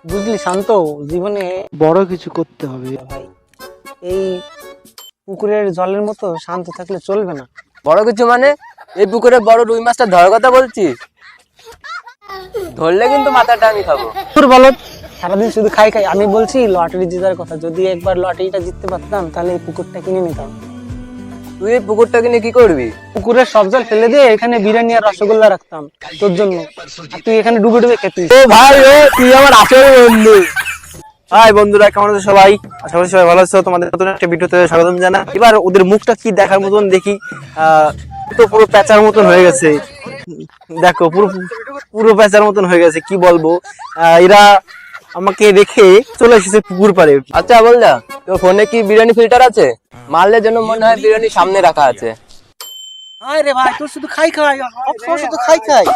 বুঝলি শান্ত, জীবনে বড় কিছু করতে হবে। ভাই এই পুকুরের জলের মতো শান্ত থাকলে চলবে না। বড় কিছু মানে এই পুকুরে বড় রুই মাছটা ধরার কথা বলছিস? ধরলে কিন্তু মাথাটা আমি খাবো। তোর বলো, সারাদিন শুধু খাই খাই। আমি বলছি লটারি জেতার কথা, যদি একবার লটারিটা জিততে পারতাম তাহলে এই পুকুরটা কিনে নিতাম। তুই এই পুকুরটাকে নিয়ে কি করবি? পুকুরের সব জল ফেলে দিয়ে এখানে বিরিয়ানি আর রসগোল্লা রাখতাম তোর জন্য, আর তুই এখানে ডুবে ডুবে খেতিস। ও ভাই, ও তুই আমার আসল বন্ধু। হাই বন্ধুরা, কেমন আছো সবাই? আশা করি সবাই ভালো আছো। তোমাদের নতুন একটা ভিডিওতে স্বাগতম জানাই। এবার ওদের মুখটা কি দেখার মতন দেখি। তো পুরো প্যাঁচার মতন হয়ে গেছে, দেখো পুরো পুরো প্যাঁচার মতন হয়ে গেছে, কি বলবো। এরা আমাকে রেখে চলে এসেছে পুকুর পাড়ে। আচ্ছা বলদা, তোর ফোনে কি বিরিয়ানি ফিল্টার আছে? মারলে যেন মনে হয় বিরিয়ানি সামনে রাখা আছে। আয় রে ভাই, তোর শুধু খাই খাই, শুধু খাই খাই।